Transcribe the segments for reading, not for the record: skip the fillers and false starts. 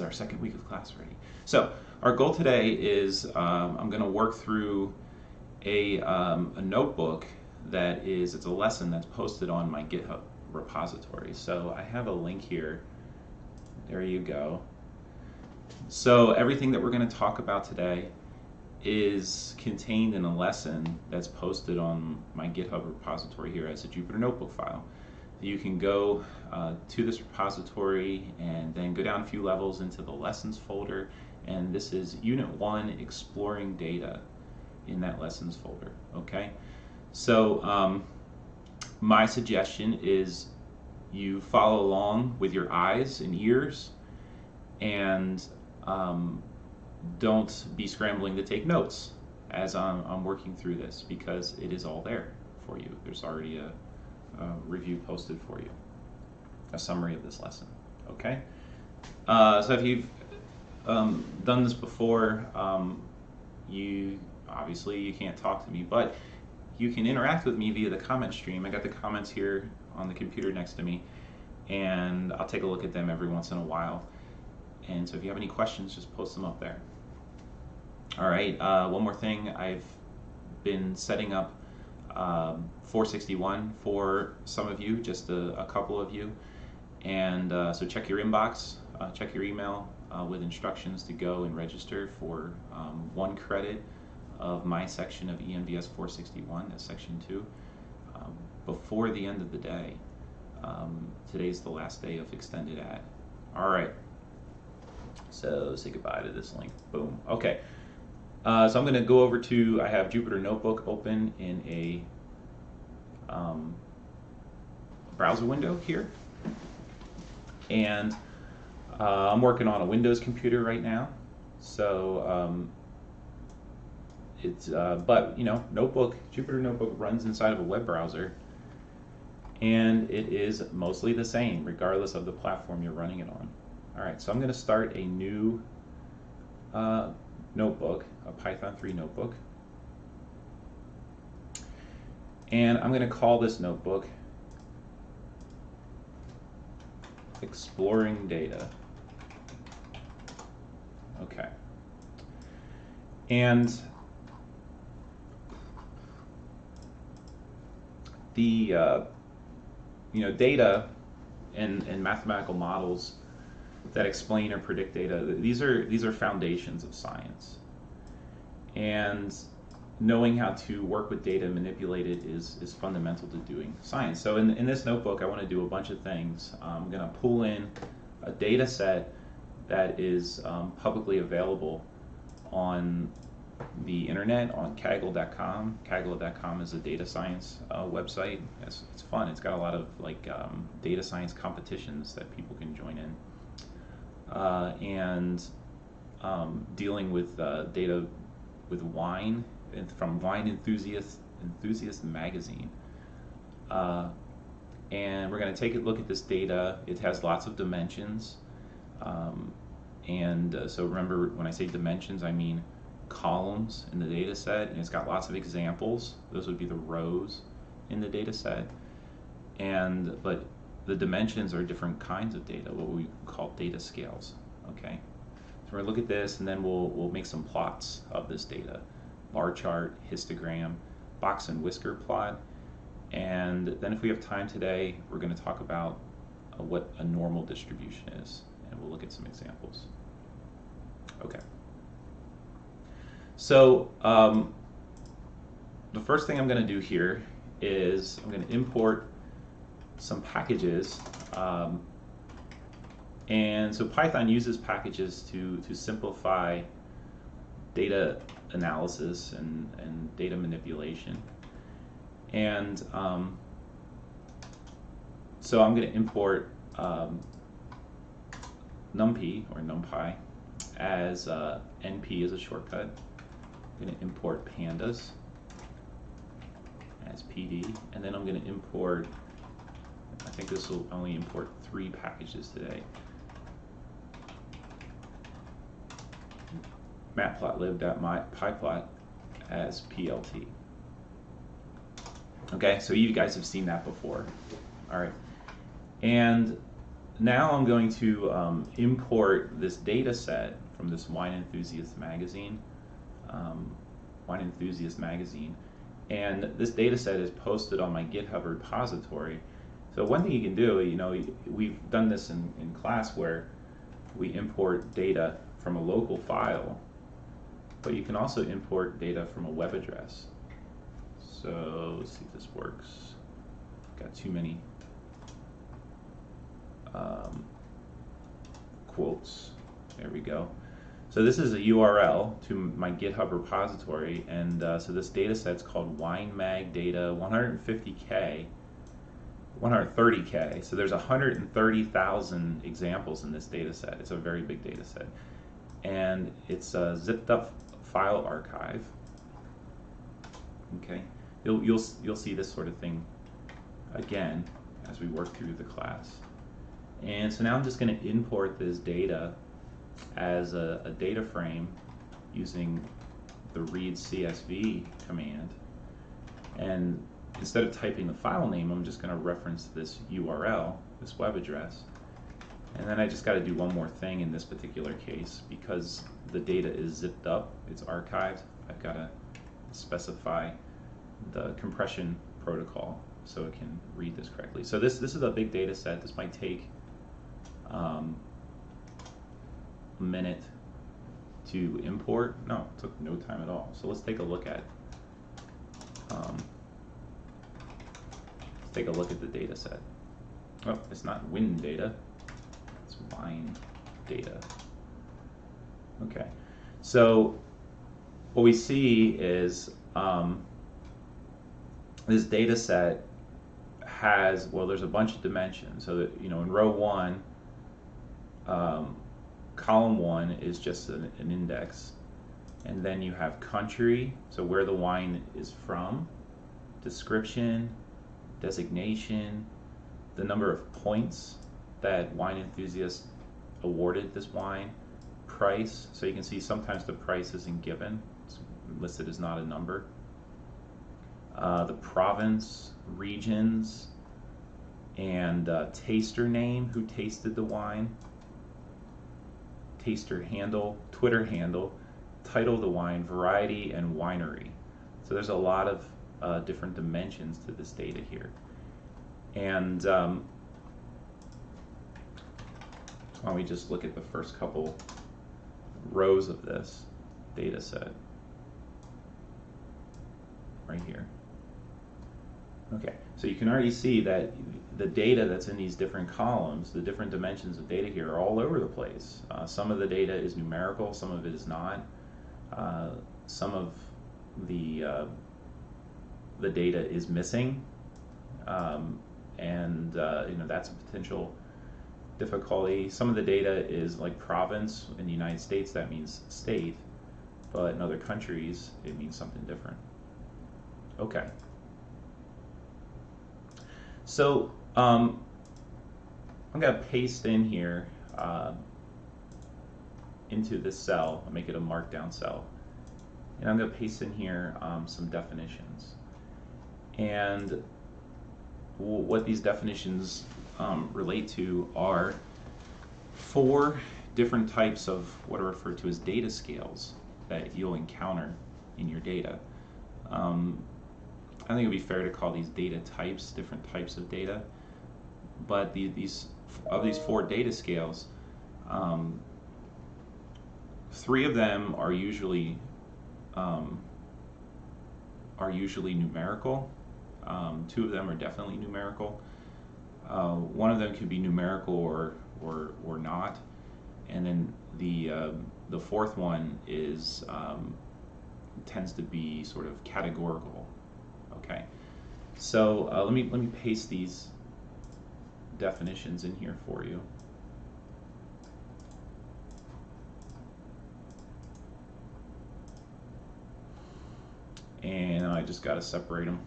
our second week of class already. So our goal today is I'm going to work through a notebook that it's a lesson that's posted on my GitHub repository. So I have a link here. There you go. So everything that we're going to talk about today is contained in a lesson that's posted on my GitHub repository here as a Jupyter Notebook file. You can go to this repository and then go down a few levels into the lessons folder, and this is Unit 1, Exploring Data, in that lessons folder. Okay, so my suggestion is you follow along with your eyes and ears, and don't be scrambling to take notes as I'm working through this, because it is all there for you. There's already a review posted for you, a summary of this lesson. Okay, so if you've done this before, you can't talk to me, but you can interact with me via the comment stream. I got the comments here on the computer next to me, and I'll take a look at them every once in a while. And so if you have any questions, just post them up there. All right, one more thing. I've been setting up 461 for some of you, just a couple of you. And so check your inbox, check your email with instructions to go and register for 1 credit of my section of ENVS 461, that's section 2, before the end of the day. Today's the last day of extended ad. All right. So say goodbye to this link. Boom. Okay. So I'm going to go over to, I have Jupyter Notebook open in a browser window here. And I'm working on a Windows computer right now. So but you know, Jupyter Notebook runs inside of a web browser, and it is mostly the same regardless of the platform you're running it on. All right, so I'm going to start a new notebook, a Python 3 notebook, and I'm going to call this notebook Exploring Data. Okay, and the data and mathematical models that explain or predict data, these are foundations of science, and knowing how to work with data and manipulate it is fundamental to doing science. So in this notebook, I want to do a bunch of things. I'm going to pull in a data set that is publicly available on the internet, on Kaggle.com. Kaggle.com is a data science website. It's fun. It's got a lot of data science competitions that people can join in, and dealing with data with wine, from Wine Enthusiast magazine. And we're going to take a look at this data. It has lots of dimensions, so remember, when I say dimensions, I mean columns in the data set, and it's got lots of examples. Those would be the rows in the data set, but the dimensions are different kinds of data, what we call data scales. Okay, so we're going to look at this, and then we'll make some plots of this data: bar chart, histogram, box and whisker plot. And then if we have time today, we're going to talk about what a normal distribution is, and we'll look at some examples. Okay. So the first thing I'm going to do here is I'm going to import some packages, and so Python uses packages to simplify data analysis and data manipulation. And so I'm going to import NumPy or NumPy as NP as a shortcut. I'm going to import pandas as PD, and then I'm going to import, I think this will only import 3 packages today: matplotlib.pyplot as PLT. Okay, so you guys have seen that before. All right, and now I'm going to import this data set from this Wine Enthusiast magazine. Wine Enthusiast magazine. And this data set is posted on my GitHub repository. So one thing you can do, we've done this in class where we import data from a local file, but you can also import data from a web address. So let's see if this works. Got too many quotes. There we go. So this is a URL to my GitHub repository, and so this data set's called WineMag Data 150K, 130K. So there's 130,000 examples in this data set. It's a very big data set, and it's a zipped up file archive. Okay, you'll see this sort of thing again as we work through the class. And so now I'm just going to import this data as a data frame using the read CSV command, and instead of typing the file name, I'm just going to reference this URL, this web address. And then I just got to do one more thing in this particular case. Because the data is zipped up, it's archived, I've got to specify the compression protocol so it can read this correctly. So this is a big data set. This might take a minute to import. No, it took no time at all. So let's take a look at the data set. Oh, it's not wind data, it's wine data. Okay, so what we see is this data set has, well, there's a bunch of dimensions. So that, in row 1, column 1 is just an index, and then you have country, so where the wine is from, description, designation, the number of points that Wine Enthusiast awarded this wine, price, so you can see sometimes the price isn't given, it's listed as not a number, the province, regions, and taster name, who tasted the wine, taster handle, Twitter handle, title of the wine, variety, and winery. So there's a lot of different dimensions to this data here. And why don't we just look at the first couple rows of this data set right here. Okay, so you can already see that the data that's in these different columns, the different dimensions of data here, are all over the place. Some of the data is numerical, some of it is not. Some of the data is missing, and that's a potential difficulty. Some of the data is like province. In the United States, that means state, but in other countries, it means something different. Okay. So I'm going to paste in here into this cell, I'll make it a markdown cell, and I'm going to paste in here some definitions. And what these definitions relate to are 4 different types of what are referred to as data scales that you'll encounter in your data. I think it would be fair to call these data types, different types of data. But these 4 data scales, 3 of them are usually numerical. 2 of them are definitely numerical. One of them could be numerical or not. And then the 4th one is tends to be sort of categorical. Okay, so let me paste these definitions in here for you. And I just got to separate them.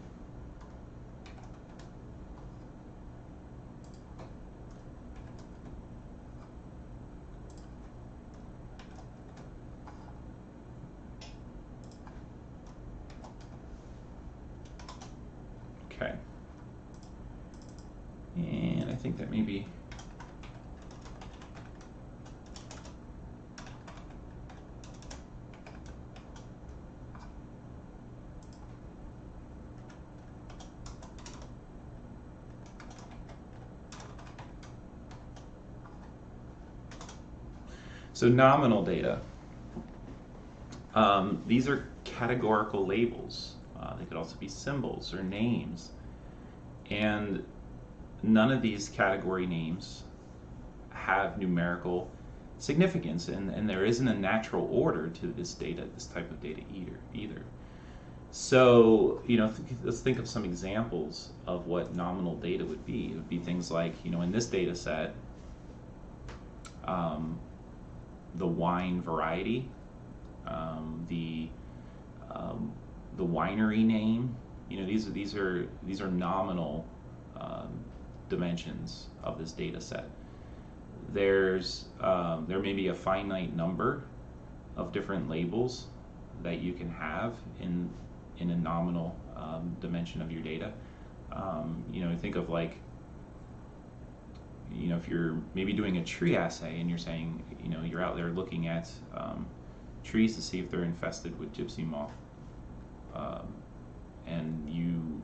Okay. And I think that maybe So nominal data. These are categorical labels. They could also be symbols or names. And none of these category names have numerical significance, and there isn't a natural order to this data, this type of data either. So, let's think of some examples of what nominal data would be. It would be things like, in this data set, the wine variety, the winery name. These are nominal dimensions of this data set. There may be a finite number of different labels that you can have in a nominal dimension of your data. Think of like, if you're maybe doing a tree assay and you're saying, you're out there looking at trees to see if they're infested with gypsy moth, and you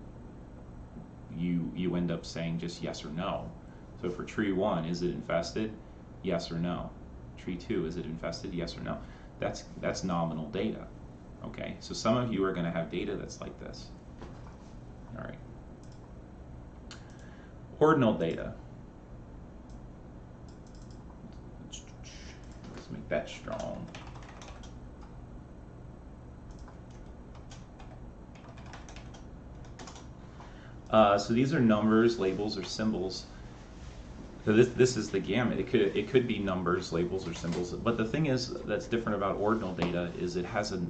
end up saying just yes or no. So for tree 1, is it infested? Yes or no. Tree 2, is it infested? Yes or no. That's nominal data. Okay, so some of you are going to have data that's like this. All right. Ordinal data. Let's make that strong. So these are numbers, labels, or symbols. So this is the gamut. It could be numbers, labels, or symbols. But the thing is that's different about ordinal data is it has a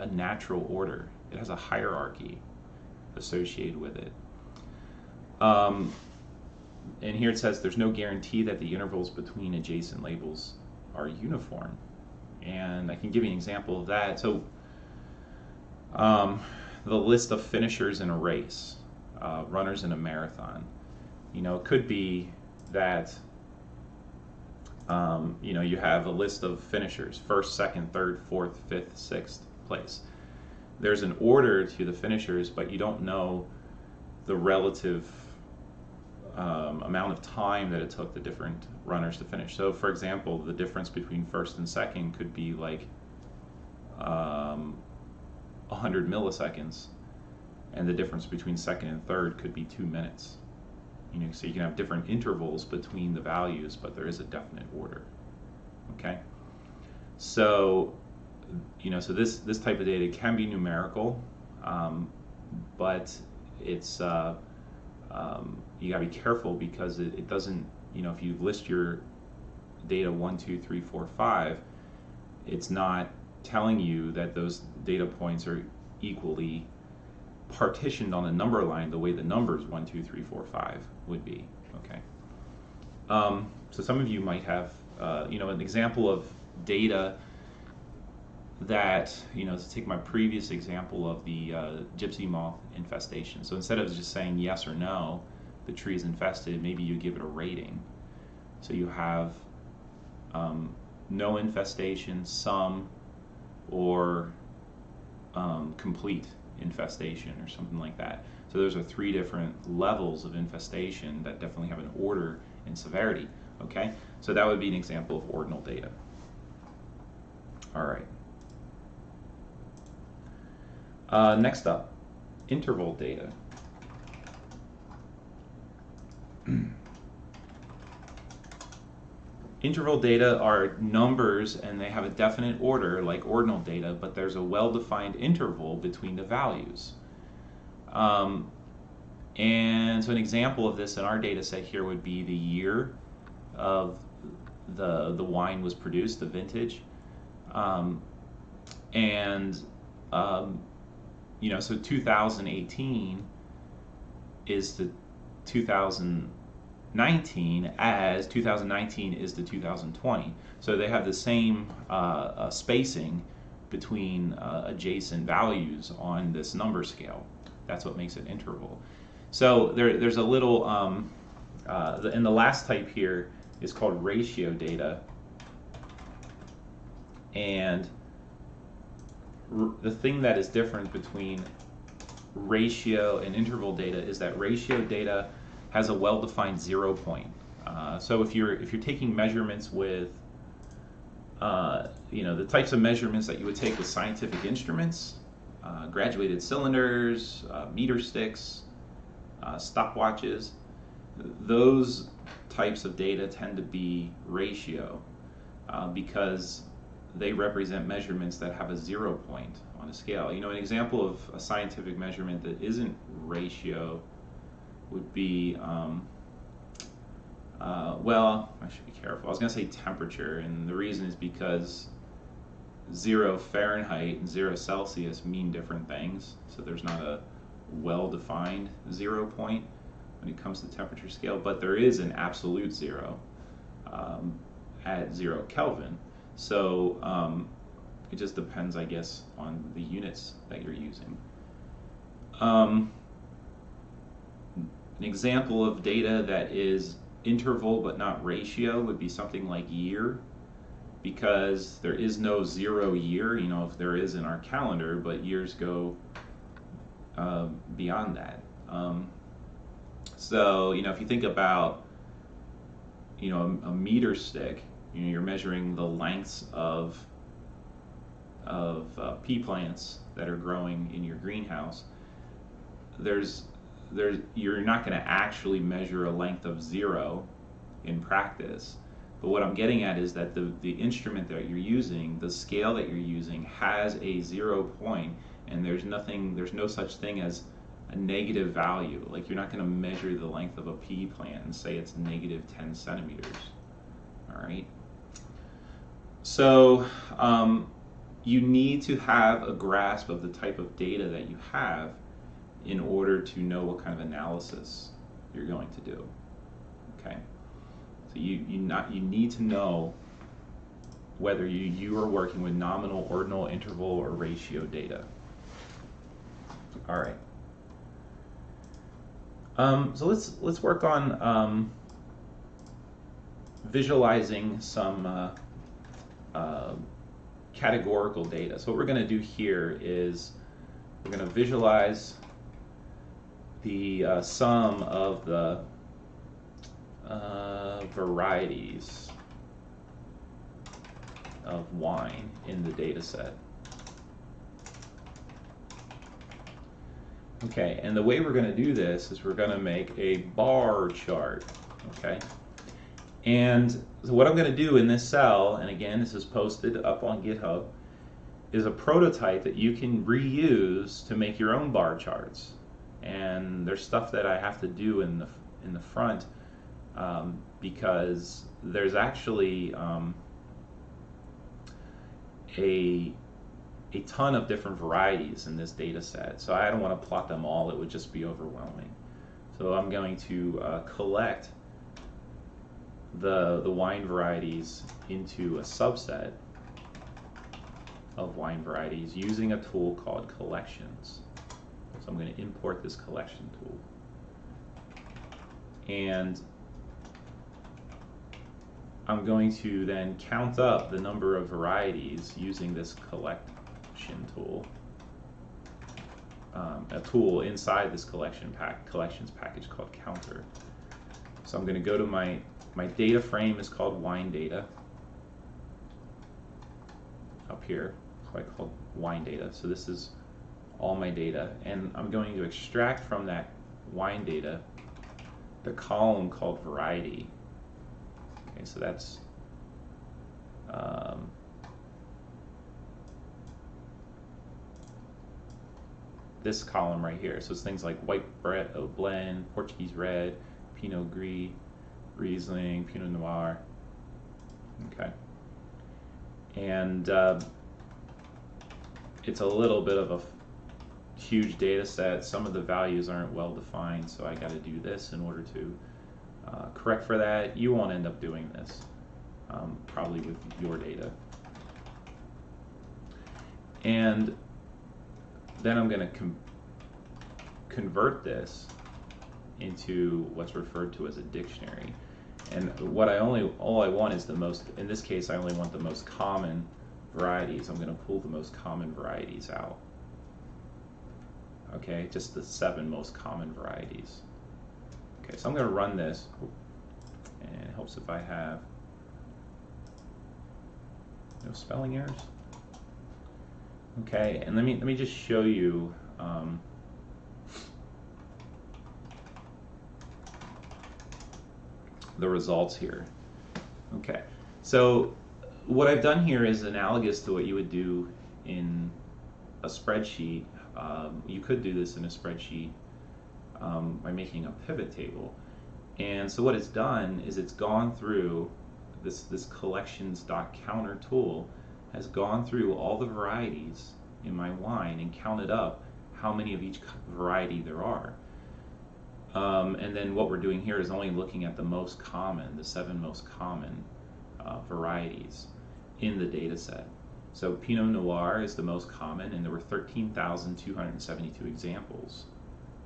natural order. It has a hierarchy associated with it. And here it says there's no guarantee that the intervals between adjacent labels are uniform. And I can give you an example of that. So the list of finishers in a race, runners in a marathon. It could be that you have a list of finishers, 1st, 2nd, 3rd, 4th, 5th, 6th place. There's an order to the finishers, but you don't know the relative amount of time that it took the different runners to finish. So for example, the difference between 1st and 2nd could be like 100 milliseconds, and the difference between 2nd and 3rd could be 2 minutes. So you can have different intervals between the values, but there is a definite order. Okay. So, so this type of data can be numerical, but it's you got to be careful because it doesn't. If you list your data 1, 2, 3, 4, 5, it's not telling you that those data points are equally partitioned on the number line the way the numbers 1, 2, 3, 4, 5 would be. Okay. So some of you might have an example of data that, to take my previous example of the gypsy moth infestation. So instead of just saying yes or no, the tree is infested, maybe you give it a rating. So you have no infestation, some, or complete infestation or something like that. So those are 3 different levels of infestation that definitely have an order and severity. Okay, so that would be an example of ordinal data. All right. Next up, interval data. Interval data are numbers and they have a definite order like ordinal data, but there's a well-defined interval between the values. And so an example of this in our data set here would be the year of the wine was produced, the vintage. So 2018 is the 2019 as 2019 is the 2020. So they have the same spacing between adjacent values on this number scale. That's what makes it interval. So there's a little, and the last type here is called ratio data. And the thing that is different between ratio and interval data is that ratio data has a well-defined 0 point. So if you're taking measurements with the types of measurements that you would take with scientific instruments, graduated cylinders, meter sticks, stopwatches. Those types of data tend to be ratio because they represent measurements that have a 0 point on a scale. An example of a scientific measurement that isn't ratio would be, well, I should be careful. I was going to say temperature, and the reason is because 0 Fahrenheit and 0 Celsius mean different things, so there's not a well-defined 0 point when it comes to temperature scale, but there is an absolute 0 at 0 Kelvin. So it just depends, I guess, on the units that you're using. An example of data that is interval but not ratio would be something like year, because there is no 0 year, if there is in our calendar, but years go beyond that. So if you think about a meter stick, you're measuring the lengths of pea plants that are growing in your greenhouse. You're not going to actually measure a length of 0 in practice. But what I'm getting at is that the instrument that you're using, the scale that you're using, has a 0 point, and there's no such thing as a negative value. Like, you're not going to measure the length of a pea plant and say it's negative 10 centimeters. All right. So you need to have a grasp of the type of data that you have in order to know what kind of analysis you're going to do. Okay. So you need to know whether you are working with nominal, ordinal, interval, or ratio data. All right. So let's work on visualizing some categorical data. So what we're going to do here is we're going to visualize the sum of the varieties of wine in the data set. Okay, and the way we're going to do this is we're going to make a bar chart. Okay, and so what I'm going to do in this cell, and again this is posted up on GitHub, is a prototype that you can reuse to make your own bar charts. And there's stuff that I have to do in the front because there's actually a ton of different varieties in this data set. So I don't want to plot them all, it would just be overwhelming. So I'm going to collect the wine varieties into a subset of wine varieties using a tool called collections. So I'm going to import this collection tool. And I'm going to then count up the number of varieties using this collection tool, a tool inside this collections package called counter. So I'm going to go to my data frame is called wine data up here. So I called wine data. So this is all my data, and I'm going to extract from that wine data the column called variety. Okay, so that's this column right here. So it's things like white blend, Portuguese red, Pinot Gris, Riesling, Pinot Noir. Okay, and it's a little bit of a huge data set. Some of the values aren't well defined, so I got to do this in order to correct for that. You won't end up doing this, probably with your data. And then I'm going to convert this into what's referred to as a dictionary. And what all I want is the most, in this case I only want the most common varieties. I'm going to pull the most common varieties out. Okay, just the 7 most common varieties. Okay, so I'm going to run this, and it helps if I have No spelling errors. Okay, and let me just show you the results here. Okay, so what I've done here is analogous to what you would do in a spreadsheet. You could do this in a spreadsheet by making a pivot table. And so what it's done is it's gone through this collections.counter tool has gone through all the varieties in my wine and counted up how many of each variety there are. And then what we're doing here is only looking at the most common, the 7 most common varieties in the data set. So Pinot Noir is the most common, and there were 13,272 examples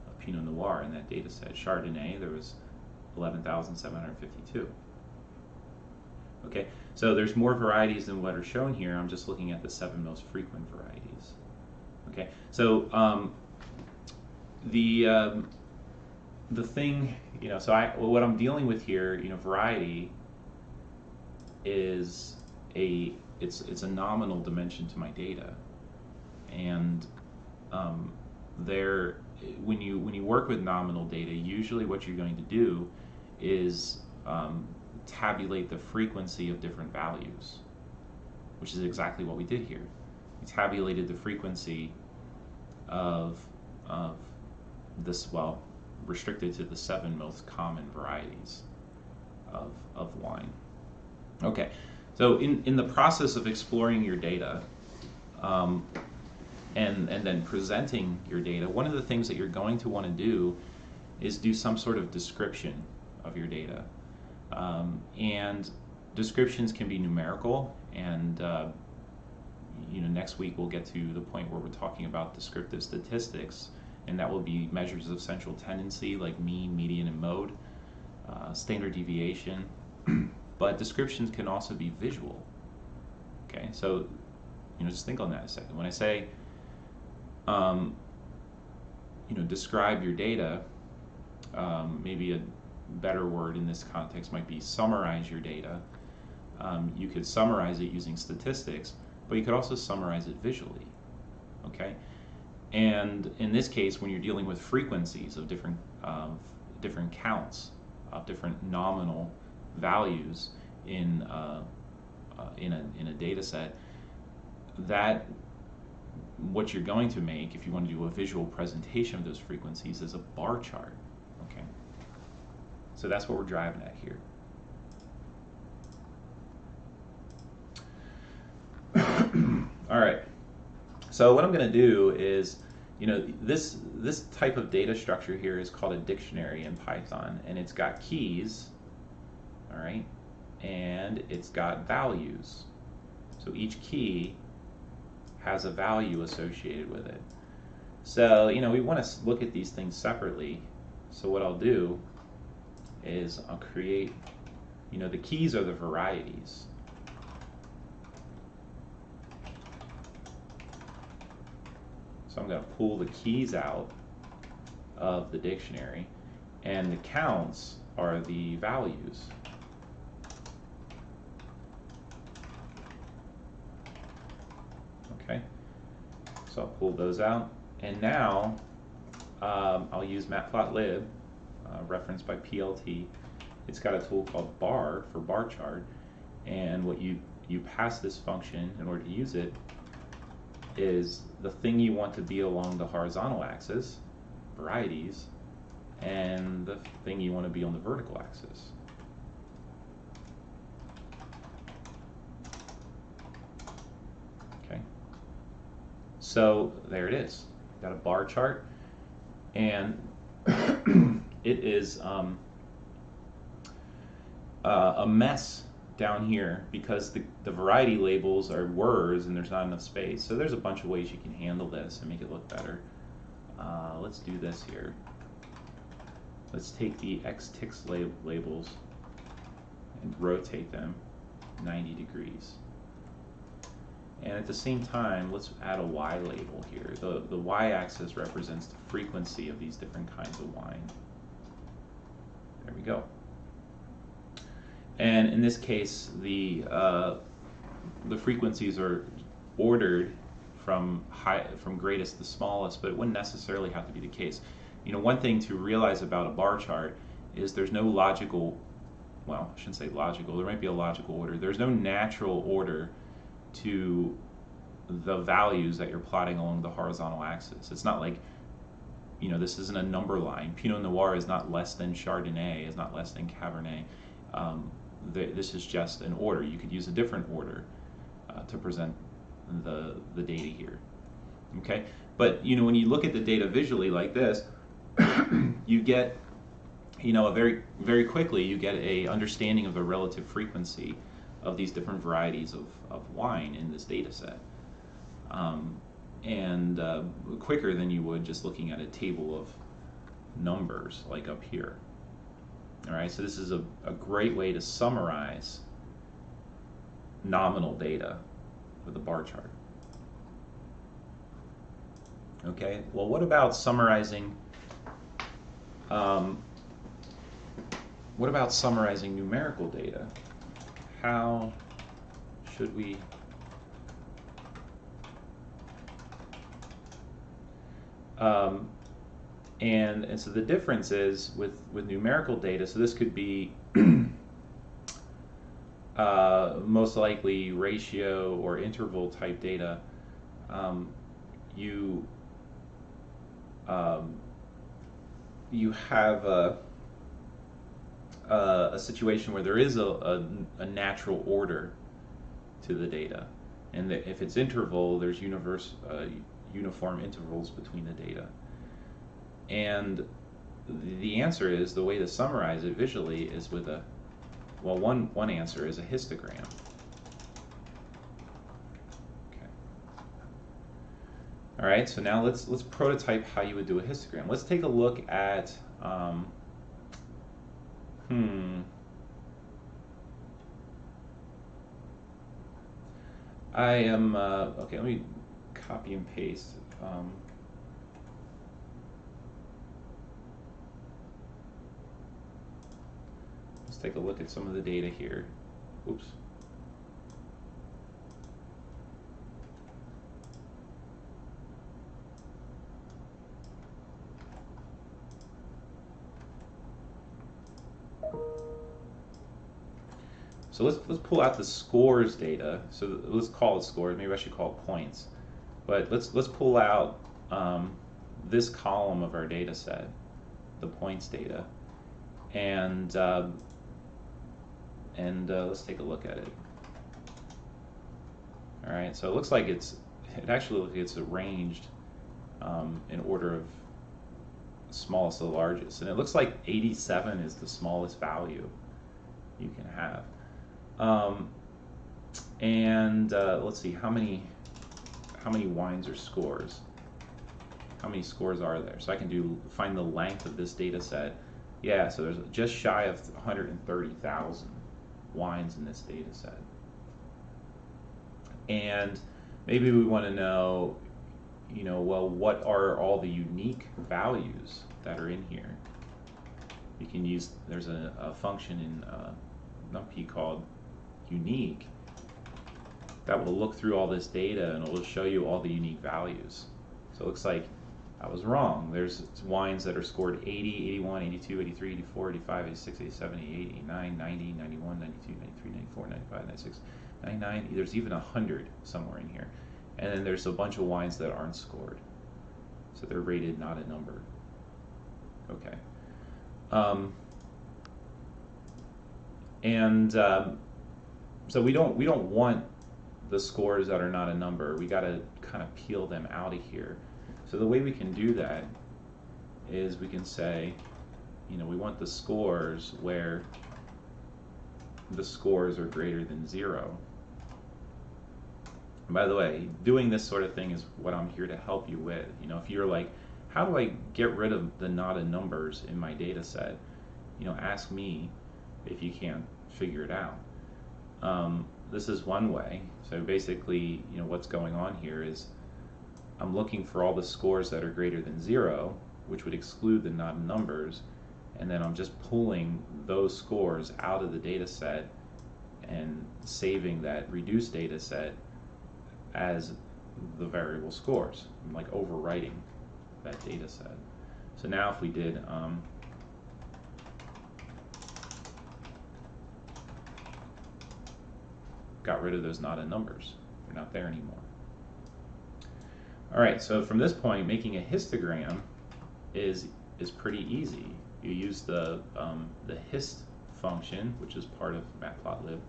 of Pinot Noir in that data set. Chardonnay, there was 11,752. Okay, so there's more varieties than what are shown here. I'm just looking at the 7 most frequent varieties. Okay, so the thing, so what I'm dealing with here, variety is it's a nominal dimension to my data, and when you work with nominal data, usually what you're going to do is tabulate the frequency of different values, which is exactly what we did here. We tabulated the frequency of this, well, restricted to the 7 most common varieties of wine. Okay, so in the process of exploring your data and then presenting your data, one of the things that you're going to want to do is do some sort of description of your data. And descriptions can be numerical, and next week we'll get to the point where we're talking about descriptive statistics, and that will be measures of central tendency like mean, median, and mode, standard deviation. But descriptions can also be visual. Okay, so just think on that a second. When I say describe your data, maybe a better word in this context might be summarize your data. You could summarize it using statistics, but you could also summarize it visually. Okay, and in this case, when you're dealing with frequencies of different counts of different nominal values in a data set, that what you're going to make, if you want to do a visual presentation of those frequencies, is a bar chart. Okay, so that's what we're driving at here. All right, so what I'm going to do is, this type of data structure here is called a dictionary in Python, and it's got keys, all right, and it's got values. So each key has a value associated with it. So, we want to look at these things separately. So what I'll do is I'll create, the keys are the varieties. So I'm going to pull the keys out of the dictionary, and the counts are the values. Okay, so I'll pull those out, and now I'll use matplotlib, referenced by PLT. It's got a tool called bar for bar chart, and what you pass this function in order to use it is the thing you want to be along the horizontal axis, varieties, and the thing you want to be on the vertical axis. Okay, so there it is. Got a bar chart, and it is a mess down here because the variety labels are words and there's not enough space. So there's a bunch of ways you can handle this and make it look better. Let's do this here. Let's take the X-Tix labels and rotate them 90 degrees. And at the same time, let's add a Y label here. The Y-axis represents the frequency of these different kinds of wine. There we go. And in this case, the the frequencies are ordered from greatest to smallest, but it wouldn't necessarily have to be the case. One thing to realize about a bar chart is there's no logical, well, I shouldn't say logical, there might be a logical order. There's no natural order to the values that you're plotting along the horizontal axis. It's not like, this isn't a number line. Pinot Noir is not less than Chardonnay, is not less than Cabernet. This is just an order. You could use a different order to present the data here. Okay, but when you look at the data visually like this, you get very quickly you get a understanding of the relative frequency of these different varieties of wine in this data set, and quicker than you would just looking at a table of numbers like up here. All right, so this is a great way to summarize nominal data with a bar chart. Okay, well, what about summarizing numerical data? How should we and so the difference is with numerical data, so this could be most likely ratio or interval type data. You have a situation where there is a natural order to the data, and if it's interval, there's uniform intervals between the data. And the answer is, the way to summarize it visually is with one answer is a histogram. Okay. All right, so now let's prototype how you would do a histogram. Let's take a look at okay, let me copy and paste. Let's take a look at some of the data here. Oops. So let's pull out the scores data. So let's call it scores. Maybe I should call it points. But let's pull out this column of our data set, the points data, and let's take a look at it. All right. So it looks like it actually looks like it's arranged in order of smallest to the largest, and it looks like 87 is the smallest value you can have. Let's see, how many wines or scores? How many scores are there? So I can find the length of this data set. Yeah, so there's just shy of 130,000 wines in this data set. And maybe we want to know, well, what are all the unique values that are in here? You can use, there's a function in NumPy called unique that will look through all this data and it will show you all the unique values. So it looks like I was wrong. There's wines that are scored 80, 81, 82, 83, 84, 85, 86, 87, 88, 89, 90, 91, 92, 93, 94, 95, 96, 99. There's even 100 somewhere in here. And then there's a bunch of wines that aren't scored. So they're rated not a number. Okay. So we don't want the scores that are not a number. We got to kind of peel them out of here. So the way we can do that is we can say, we want the scores where the scores are greater than 0. And by the way, doing this sort of thing is what I'm here to help you with. If you're like, how do I get rid of the not a numbers in my data set? Ask me if you can't figure it out. This is one way. So basically, what's going on here is I'm looking for all the scores that are greater than 0, which would exclude the not numbers, and then I'm just pulling those scores out of the data set and saving that reduced data set as the variable scores, like overwriting that data set. So now if we did got rid of those not in numbers, they're not there anymore. All right, so from this point, making a histogram is pretty easy. You use the hist function, which is part of matplotlib,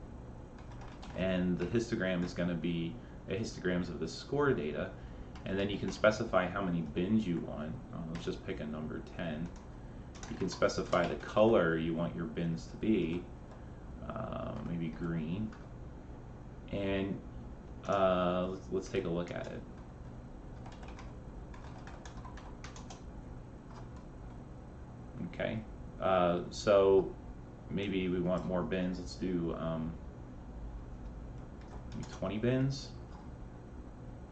and the histogram is going to be histograms of the score data, and then you can specify how many bins you want. Let's just pick a number 10. You can specify the color you want your bins to be, maybe green, and let's take a look at it. Okay, so maybe we want more bins. Let's do 20 bins.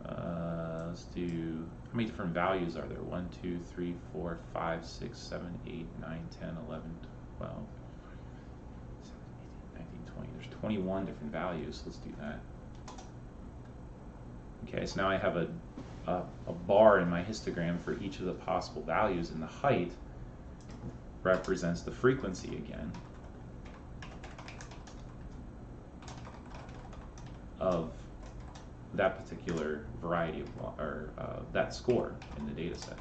Let's do, how many different values are there? 1, 2, 3, 4, 5, 6, 7, 8, 9, 10, 11, 12, 17, 18, 19, 20. There's 21 different values. Let's do that. Okay, so now I have a bar in my histogram for each of the possible values, and the height represents the frequency again of that particular variety of, or that score in the data set.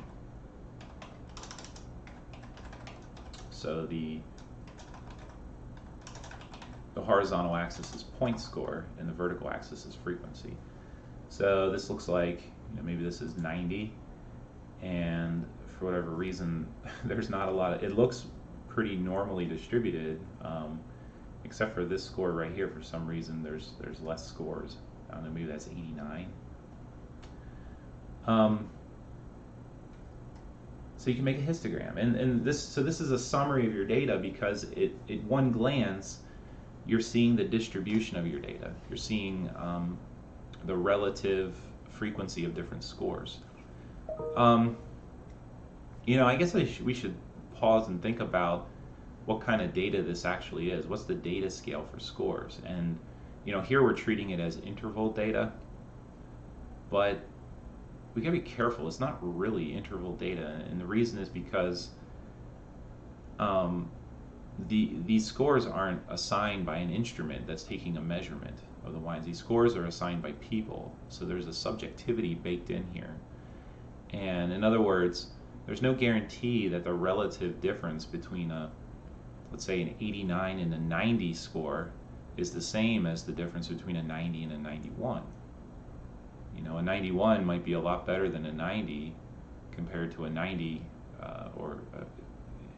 So the horizontal axis is point score and the vertical axis is frequency. So this looks like, maybe this is 90, and for whatever reason there's not a lot of, it looks pretty normally distributed, except for this score right here. For some reason there's less scores. I don't know, maybe that's 89. So you can make a histogram, and this is a summary of your data, because at one glance you're seeing the distribution of your data. You're seeing the relative frequency of different scores. I guess we should pause and think about what kind of data this actually is. What's the data scale for scores? And here we're treating it as interval data, but we gotta be careful. It's not really interval data, and the reason is because these scores aren't assigned by an instrument that's taking a measurement of the wines. These scores are assigned by people, so there's a subjectivity baked in here. And in other words, there's no guarantee that the relative difference between let's say an 89 and a 90 score is the same as the difference between a 90 and a 91. A 91 might be a lot better than a 90 compared to a 90, or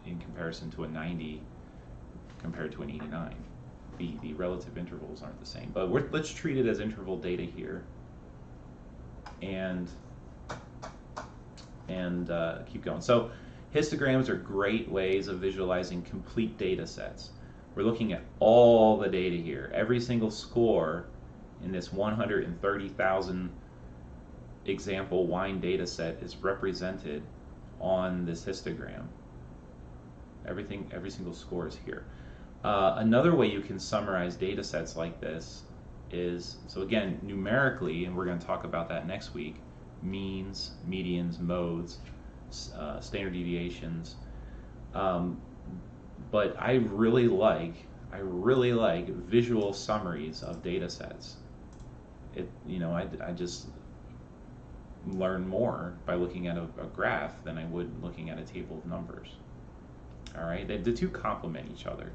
in comparison to a 90 compared to an 89. The relative intervals aren't the same. But let's treat it as interval data here, and keep going. So histograms are great ways of visualizing complete data sets. We're looking at all the data here. Every single score in this 130,000 example wine data set is represented on this histogram. Every single score is here. Another way you can summarize data sets like this is, so again, numerically, and we're going to talk about that next week, means, medians, modes, standard deviations. But I really like visual summaries of data sets. I just learn more by looking at a graph than I would looking at a table of numbers. All right, the two complement each other.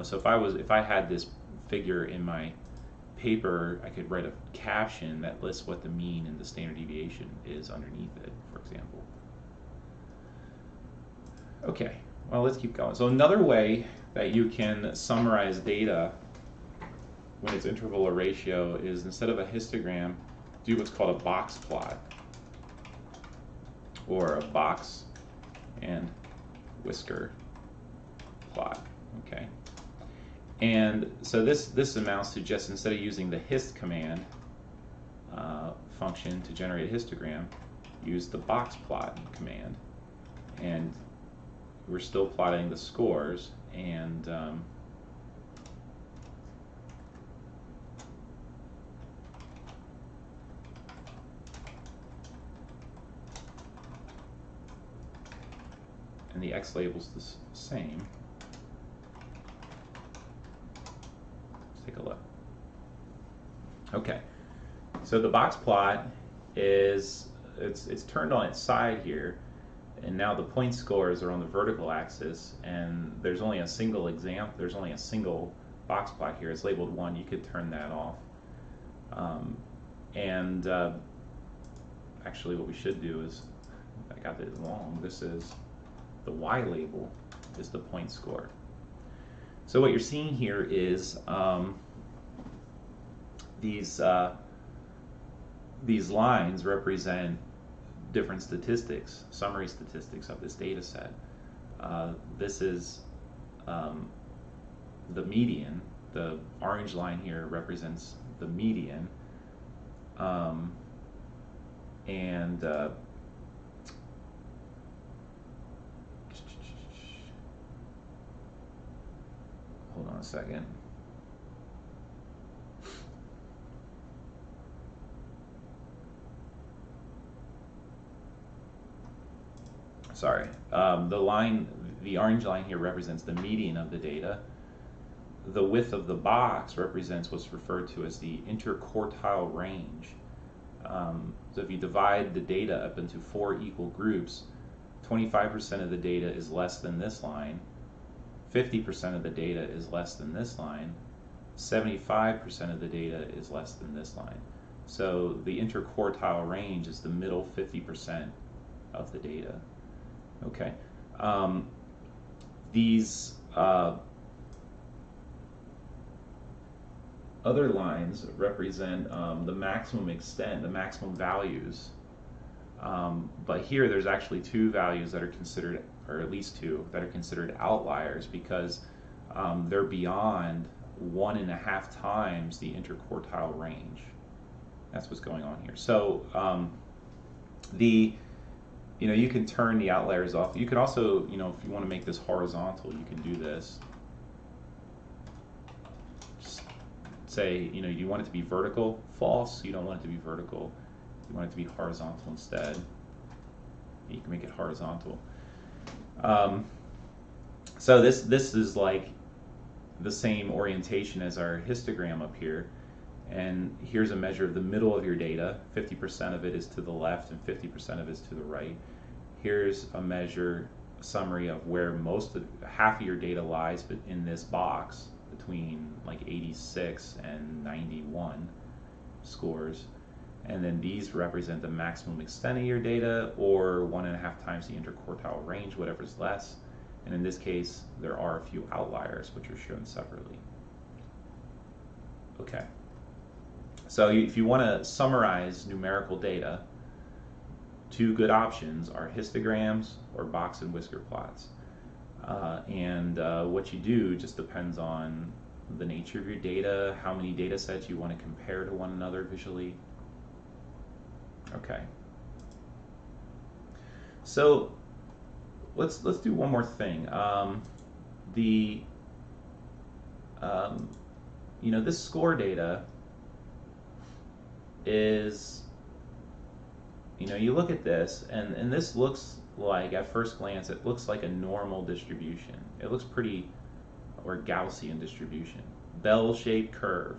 So if I had this figure in my paper, I could write a caption that lists what the mean and the standard deviation is underneath it, for example. Okay, well, let's keep going. So another way that you can summarize data when it's interval or ratio is, instead of a histogram, do what's called a box plot, or a box and whisker plot. Okay, and so this amounts to just, instead of using the hist command function to generate a histogram, use the box plot command, and we're still plotting the scores, and the X label's the same. Let's take a look. Okay, so the box plot is it's turned on its side here, and now the point scores are on the vertical axis, and there's only a single there's only a single box plot here. It's labeled 1. You could turn that off. Actually what we should do is, I got this wrong, this is the Y label is the point score. So what you're seeing here is these lines represent different statistics, summary statistics of this data set. This is the median. The orange line here represents the median. Hold on a second. Sorry. The orange line here represents the median of the data. The width of the box represents what's referred to as the interquartile range. So if you divide the data up into 4 equal groups, 25% of the data is less than this line, 50% of the data is less than this line, 75% of the data is less than this line. So the interquartile range is the middle 50% of the data. Okay. These other lines represent the maximum extent, the maximum values. But here there's actually 2 values that are considered, or at least 2, that are considered outliers because they're beyond 1.5 times the interquartile range. That's what's going on here. So you can turn the outliers off. You can also, if you want to make this horizontal, you can do this. Just say, you want it to be vertical, false. You don't want it to be vertical. You want it to be horizontal instead. You can make it horizontal. So this is like the same orientation as our histogram up here. And here's a measure of the middle of your data. 50% of it is to the left and 50% of it is to the right. Here's a measure, a summary of where half of your data lies in this box between like 86 and 91 scores. And then these represent the maximum extent of your data, or 1.5 times the interquartile range, whatever's less. And in this case, there are a few outliers which are shown separately. Okay. So if you want to summarize numerical data, 2 good options are histograms or box and whisker plots. What you do just depends on the nature of your data, how many data sets you want to compare to one another visually. Okay. So let's do one more thing. This score data is, you look at this, and this looks like, at first glance, it looks like a normal distribution. It looks pretty, or Gaussian distribution. Bell-shaped curve.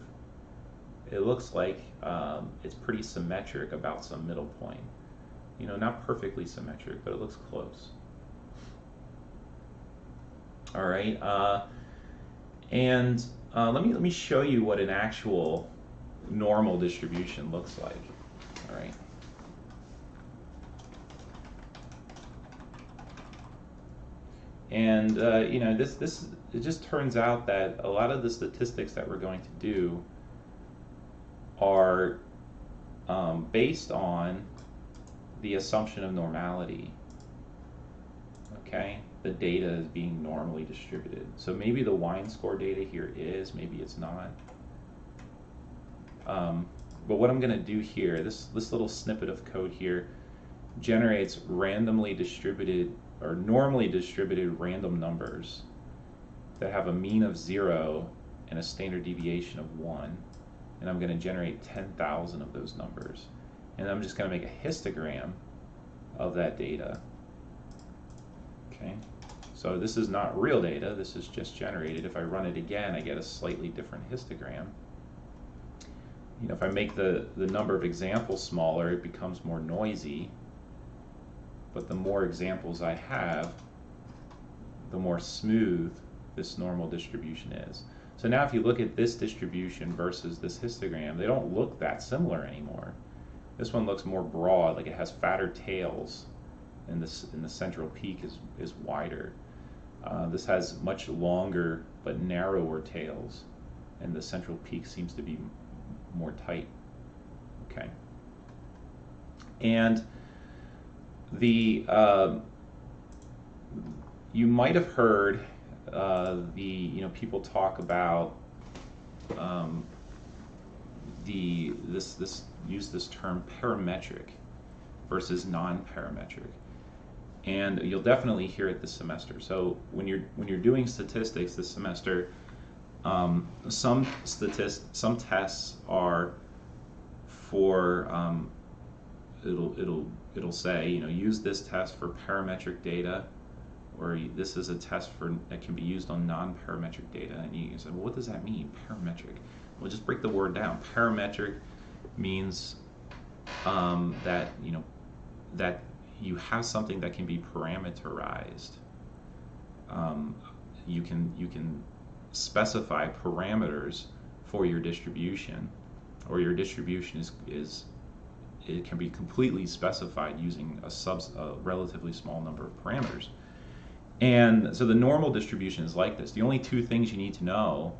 It looks like it's pretty symmetric about some middle point. Not perfectly symmetric, but it looks close. All right, let me show you what an actual normal distribution looks like. All right. And it just turns out that a lot of the statistics that we're going to do are based on the assumption of normality. Okay, the data is being normally distributed. So maybe the wine score data here is, maybe it's not. But what I'm going to do here, this little snippet of code here generates randomly distributed or normally distributed random numbers that have a mean of 0 and a standard deviation of 1. And I'm going to generate 10,000 of those numbers. And I'm just going to make a histogram of that data. Okay. So this is not real data, this is just generated. If I run it again, I get a slightly different histogram. You know, if I make the number of examples smaller, it becomes more noisy. But the more examples I have, the more smooth this normal distribution is. So now if you look at this distribution versus this histogram, they don't look that similar anymore. This one looks more broad, like it has fatter tails, and the central peak is wider. This has much longer but narrower tails, and the central peak seems to be more tight. Okay. And the you might have heard people talk about use this term parametric versus non-parametric, and you'll definitely hear it this semester. So when you're doing statistics this semester, some tests are for it'll say, you know, use this test for parametric data, or this is a test that can be used on non-parametric data. And you say, well, what does that mean, parametric? Well, just break the word down. Parametric means that you have something that can be parameterized. You can specify parameters for your distribution, or your distribution it can be completely specified using a relatively small number of parameters. And so the normal distribution is like this. The only two things you need to know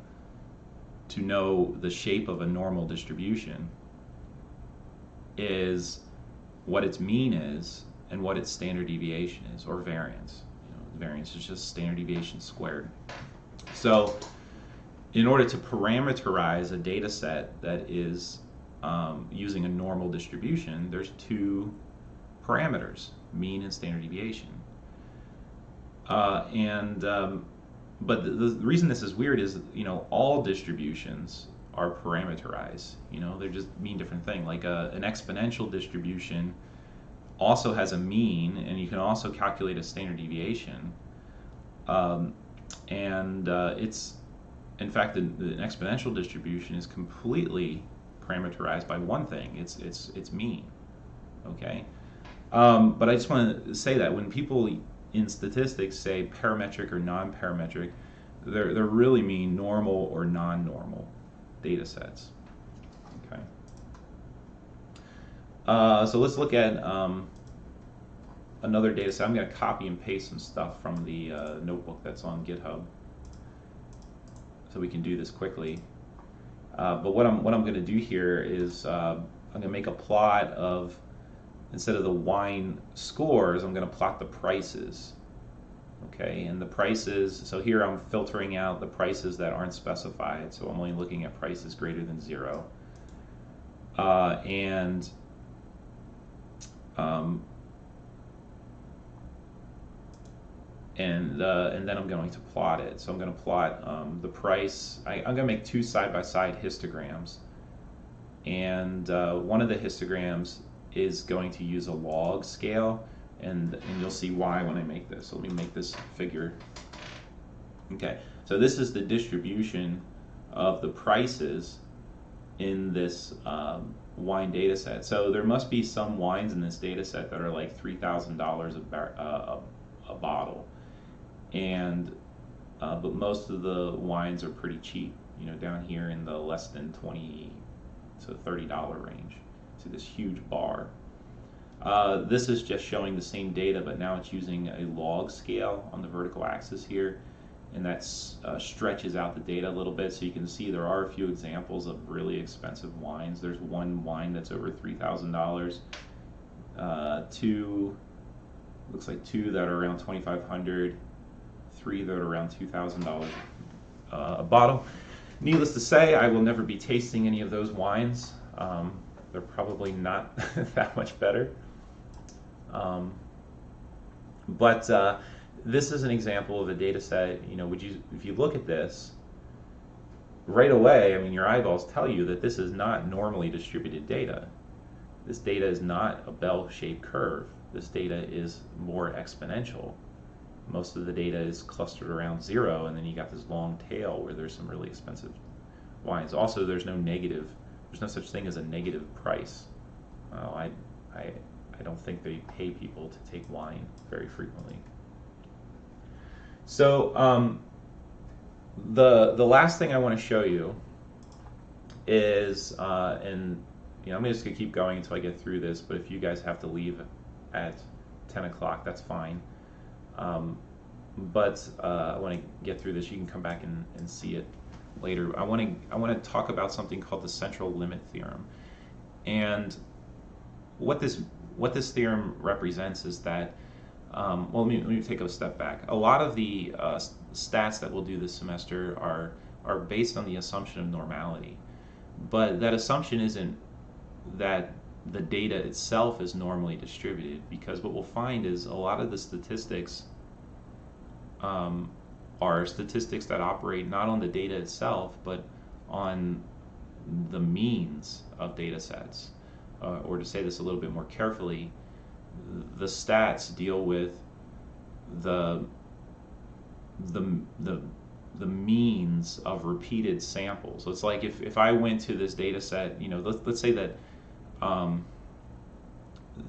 the shape of a normal distribution is what its mean is and what its standard deviation is, or variance. Variance is just standard deviation squared. So in order to parameterize a data set that is using a normal distribution, there's two parameters, mean and standard deviation. But the reason this is weird is, all distributions are parameterized. They just mean different things. Like an exponential distribution also has a mean, and you can also calculate a standard deviation. It's, in fact, an exponential distribution is completely parameterized by one thing. It's mean. Okay, but I just want to say that when people in statistics say parametric or non-parametric, they really mean normal or non-normal data sets. Okay. So let's look at another data set. I'm going to copy and paste some stuff from the notebook that's on GitHub, so we can do this quickly. But what I'm going to do here is I'm going to make a plot of, instead of the wine scores, I'm going to plot the prices. Okay, and the prices, so here I'm filtering out the prices that aren't specified, so I'm only looking at prices greater than 0. And then I'm going to plot it. So I'm going to plot the price. I'm going to make two side-by-side histograms, and one of the histograms is going to use a log scale, and you'll see why when I make this. So let me make this figure. Okay, so this is the distribution of the prices in this wine data set. So there must be some wines in this data set that are like $3,000 a bottle, and but most of the wines are pretty cheap, down here in the less than $20 to $30 range. See this huge bar. This is just showing the same data, but now it's using a log scale on the vertical axis here, and that stretches out the data a little bit, so you can see there are a few examples of really expensive wines. There's one wine that's over $3,000, looks like two that are around $2,500, three that are around $2,000 a bottle. Needless to say, I will never be tasting any of those wines. They're probably not that much better. But this is an example of a data set. If you look at this right away, your eyeballs tell you that this is not normally distributed data. This data is not a bell-shaped curve. This data is more exponential. most of the data is clustered around 0, and then you got this long tail where there's some really expensive wines. Also, there's no such thing as a negative price. I don't think they pay people to take wine very frequently. So the last thing I want to show you is, and I'm just going to keep going until I get through this, but if you guys have to leave at 10 o'clock, that's fine. But I want to get through this. You can come back and see it later. I want to talk about something called the central limit theorem. And what this theorem represents is that, well, let me take a step back. A lot of the stats that we'll do this semester are based on the assumption of normality. But that assumption isn't that the data itself is normally distributed, because what we'll find is a lot of the statistics are statistics that operate not on the data itself, but on the means of data sets. Or to say this a little bit more carefully, the stats deal with the means of repeated samples. So it's like if I went to this data set, let's say that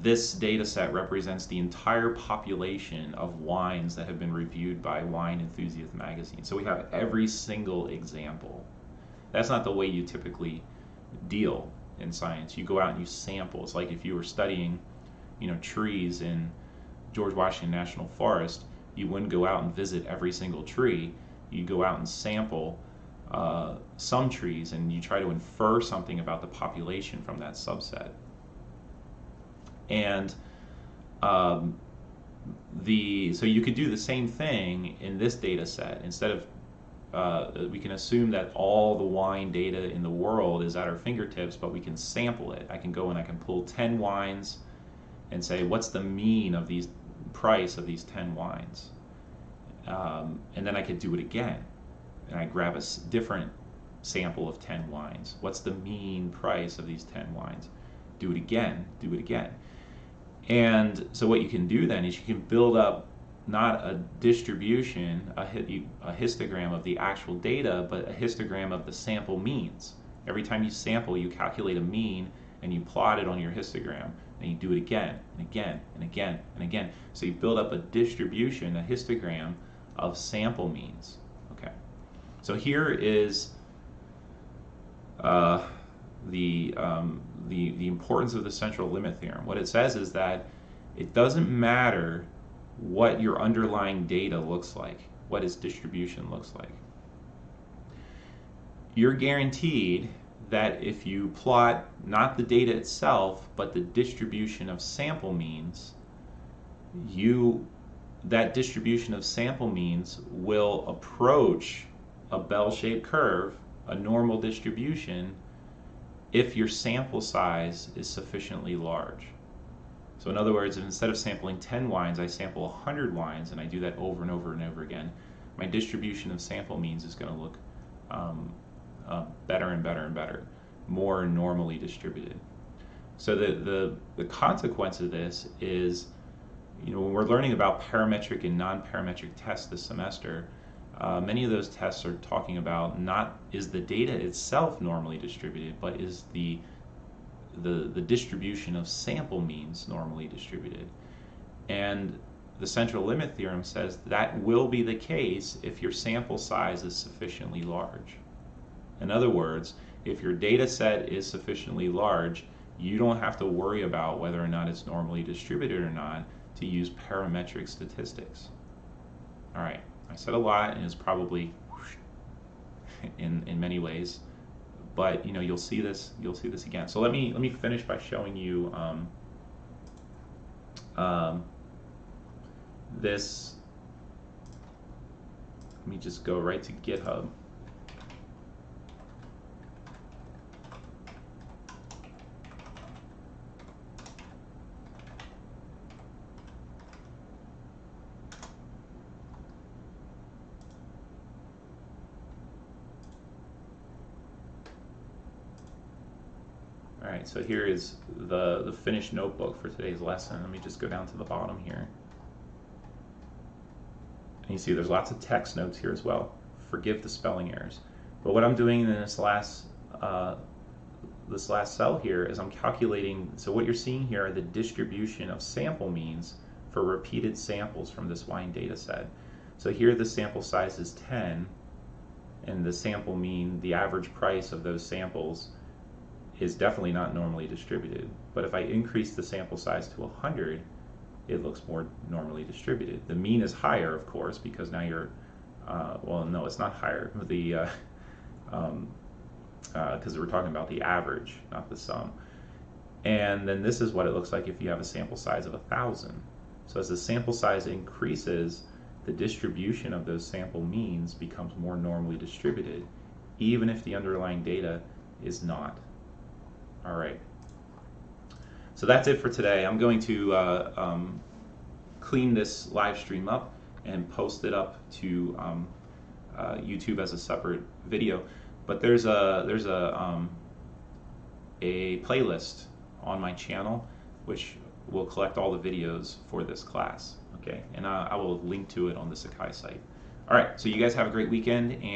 this data set represents the entire population of wines that have been reviewed by Wine Enthusiast magazine. So we have every single example. That's not the way you typically deal in science. You go out and you sample. It's like if you were studying, trees in George Washington National Forest, you wouldn't go out and visit every single tree. You go out and sample some trees, and you try to infer something about the population from that subset. And so you could do the same thing in this data set. Instead of we can assume that all the wine data in the world is at our fingertips, but we can sample it. I can go and I can pull 10 wines and say, what's the mean of these price of these 10 wines? And then I could do it again, and I grab a different sample of 10 wines. What's the mean price of these 10 wines? Do it again, do it again. And so what you can do then is you can build up not a distribution, a histogram of the actual data, but a histogram of the sample means. Every time you sample, you calculate a mean and you plot it on your histogram, and you do it again and again and again and again. So you build up a distribution, a histogram of sample means. Okay. So here is the importance of the central limit theorem. What it says is that it doesn't matter what your underlying data looks like, what its distribution looks like. You're guaranteed that if you plot not the data itself, but the distribution of sample means, that distribution of sample means will approach a bell-shaped curve, a normal distribution, if your sample size is sufficiently large. So in other words, if instead of sampling 10 wines, I sample 100 wines, and I do that over and over and over again, my distribution of sample means is going to look better and better and better, more normally distributed. So the consequence of this is, when we're learning about parametric and non-parametric tests this semester, many of those tests are talking about not is the data itself normally distributed, but is the distribution of sample means normally distributed. And the central limit theorem says that will be the case if your sample size is sufficiently large. In other words, if your data set is sufficiently large, you don't have to worry about whether or not it's normally distributed or not to use parametric statistics. All right, I said a lot, and it's probably in many ways, but you'll see this again. So let me finish by showing you this. Let me just go right to GitHub. All right, so here is the finished notebook for today's lesson. Let me just go down to the bottom here. And you see there's lots of text notes here as well. Forgive the spelling errors. But what I'm doing in this last cell here is I'm calculating, so what you're seeing here are the distribution of sample means for repeated samples from this wine data set. So here the sample size is 10, and the sample mean, the average price of those samples, is definitely not normally distributed. But if I increase the sample size to 100, it looks more normally distributed. The mean is higher, of course, because now you're, well, no, it's not higher. Because we're talking about the average, not the sum. And then this is what it looks like if you have a sample size of 1,000. So as the sample size increases, the distribution of those sample means becomes more normally distributed, even if the underlying data is not. All right. So that's it for today. I'm going to clean this live stream up and post it up to YouTube as a separate video. But there's a playlist on my channel which will collect all the videos for this class. Okay, and I will link to it on the Sakai site. All right, so you guys have a great weekend.